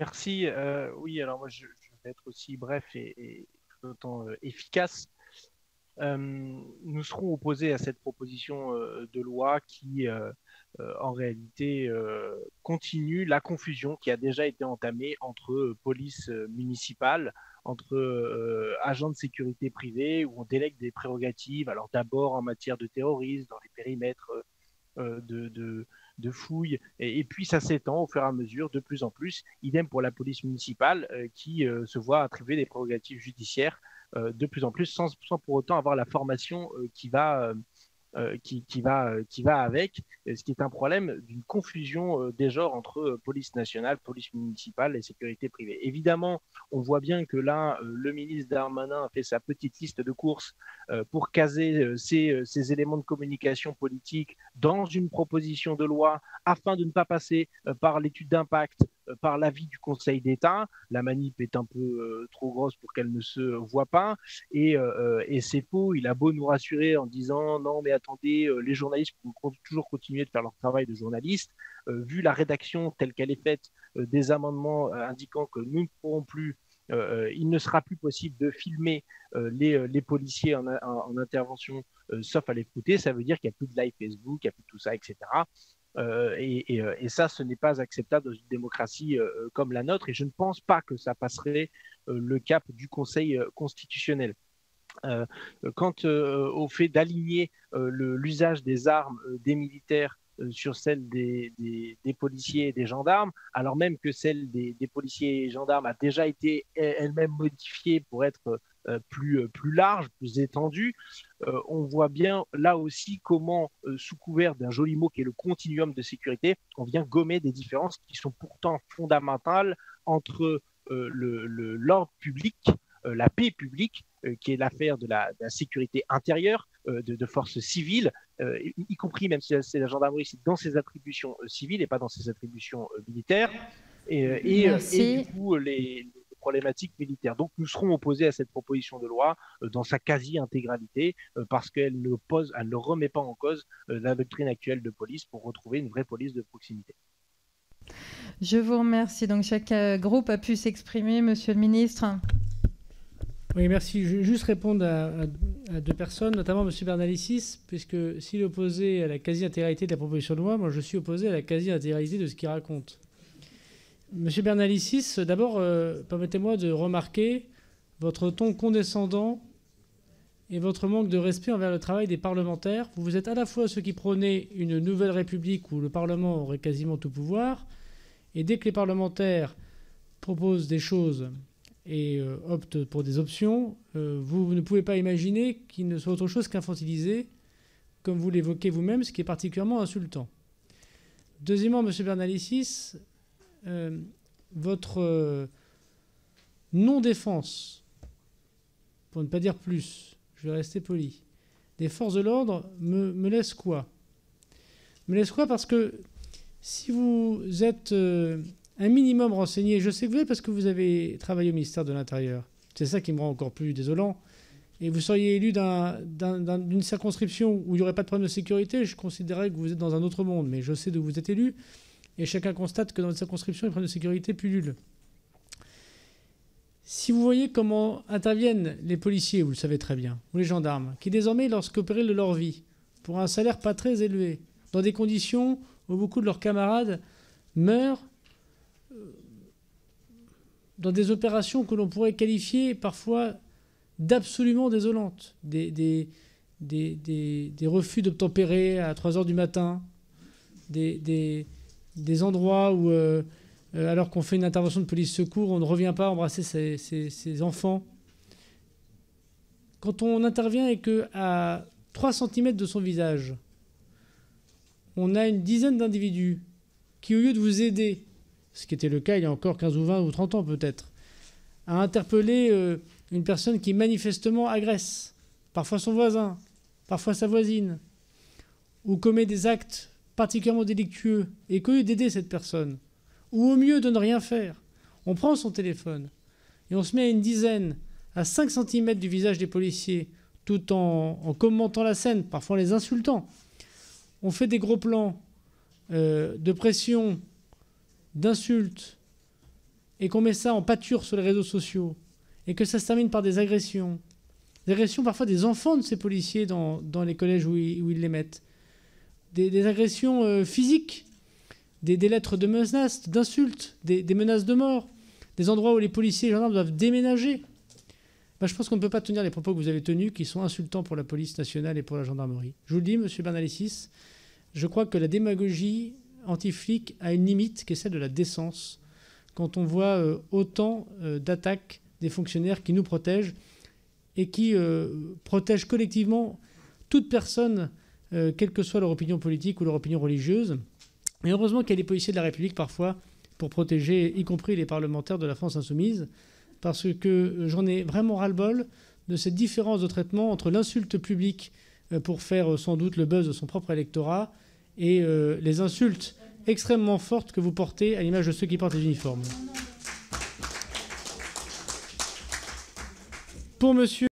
Merci. Oui, alors moi, je vais être aussi bref et tout autant efficace. Nous serons opposés à cette proposition de loi qui, en réalité, continue la confusion qui a déjà été entamée entre police municipale, entre agents de sécurité privés, où on délègue des prérogatives, alors d'abord en matière de terrorisme, dans les périmètres euh, de, de, de fouilles, et puis ça s'étend au fur et à mesure de plus en plus. Idem pour la police municipale qui se voit attribuer des prérogatives judiciaires de plus en plus sans pour autant avoir la formation qui va avec, ce qui est un problème d'une confusion des genres entre police nationale, police municipale et sécurité privée. Évidemment, on voit bien que là, le ministre Darmanin a fait sa petite liste de courses pour caser ces éléments de communication politique dans une proposition de loi afin de ne pas passer par l'étude d'impact, par l'avis du Conseil d'État. La manip est un peu trop grosse pour qu'elle ne se voit pas. Et c'est faux. Il a beau nous rassurer en disant non, mais attendez, les journalistes vont toujours continuer de faire leur travail de journaliste. Vu la rédaction telle qu'elle est faite des amendements indiquant que nous ne pourrons plus, il ne sera plus possible de filmer les policiers en intervention, sauf à l'écouter. Ça veut dire qu'il n'y a plus de live Facebook, il n'y a plus de tout ça, etc. Et ça, ce n'est pas acceptable dans une démocratie comme la nôtre. Et je ne pense pas que ça passerait le cap du Conseil constitutionnel. Euh, Quant au fait d'aligner l'usage des armes des militaires sur celle des policiers et des gendarmes, alors même que celle des policiers et gendarmes a déjà été elle-même modifiée pour être plus large, plus étendue, on voit bien là aussi comment, sous couvert d'un joli mot qui est le continuum de sécurité, on vient gommer des différences qui sont pourtant fondamentales entre l'ordre public, la paix publique, qui est l'affaire de la sécurité intérieure, de forces civiles, y compris même si c'est la gendarmerie, c'est dans ses attributions civiles et pas dans ses attributions militaires, et du Merci. coup les problématiques militaires. Donc nous serons opposés à cette proposition de loi dans sa quasi-intégralité parce elle ne remet pas en cause la doctrine actuelle de police pour retrouver une vraie police de proximité. Je vous remercie. Donc, chaque groupe a pu s'exprimer, Monsieur le ministre. Oui, merci. Je vais juste répondre à deux personnes, notamment M. Bernalicis, puisque s'il est opposé à la quasi-intégralité de la proposition de loi, moi je suis opposé à la quasi-intégralité de ce qu'il raconte. M. Bernalicis, d'abord, permettez-moi de remarquer votre ton condescendant et votre manque de respect envers le travail des parlementaires. Vous êtes à la fois ceux qui prônaient une nouvelle république où le Parlement aurait quasiment tout pouvoir, et dès que les parlementaires proposent des choses et optent pour des options, vous ne pouvez pas imaginer qu'il ne soit autre chose qu'infantilisé, comme vous l'évoquez vous-même, ce qui est particulièrement insultant. Deuxièmement, M. Bernalicis, votre non-défense, pour ne pas dire plus, je vais rester poli, des forces de l'ordre me laisse quoi? Me laisse quoi? Parce que si vous êtes un minimum renseigné, je sais que vous êtes parce que vous avez travaillé au ministère de l'Intérieur. C'est ça qui me rend encore plus désolant. Et vous seriez élu d'une circonscription où il n'y aurait pas de problème de sécurité, je considérerais que vous êtes dans un autre monde. Mais je sais d'où vous êtes élu. Et chacun constate que dans une circonscription, les problèmes de sécurité pullulent. Si vous voyez comment interviennent les policiers, vous le savez très bien, ou les gendarmes, qui désormais, lorsqu'au péril de leur vie, pour un salaire pas très élevé, dans des conditions où beaucoup de leurs camarades meurent, dans des opérations que l'on pourrait qualifier parfois d'absolument désolantes. Des refus d'obtempérer à 3 heures du matin, des endroits où, alors qu'on fait une intervention de police secours, on ne revient pas embrasser ses enfants. Quand on intervient et qu'à 3 cm de son visage, on a une dizaine d'individus qui, au lieu de vous aider, ce qui était le cas il y a encore 15 ou 20 ou 30 ans peut-être, a interpellé une personne qui manifestement agresse, parfois son voisin, parfois sa voisine, ou commet des actes particulièrement délictueux, et qu'au lieu d'aider cette personne, ou au mieux de ne rien faire, on prend son téléphone et on se met à une dizaine, à 5 cm du visage des policiers, tout en commentant la scène, parfois en les insultant. On fait des gros plans de pression, d'insultes, et qu'on met ça en pâture sur les réseaux sociaux, et que ça se termine par des agressions parfois des enfants de ces policiers dans les collèges où ils les mettent, des agressions physiques, des lettres de menaces, d'insultes, des menaces de mort, des endroits où les policiers et les gendarmes doivent déménager. Je pense qu'on ne peut pas tenir les propos que vous avez tenus, qui sont insultants pour la police nationale et pour la gendarmerie. Je vous le dis, monsieur Bernalicis, je crois que la démagogie anti-flic a une limite, qui est celle de la décence, quand on voit autant d'attaques des fonctionnaires qui nous protègent et qui protègent collectivement toute personne, quelle que soit leur opinion politique ou leur opinion religieuse. Et heureusement qu'il y a les policiers de la République parfois pour protéger, y compris les parlementaires de la France insoumise, parce que j'en ai vraiment ras-le-bol de cette différence de traitement entre l'insulte publique pour faire sans doute le buzz de son propre électorat et les insultes extrêmement fortes que vous portez à l'image de ceux qui portent les uniformes. Pour monsieur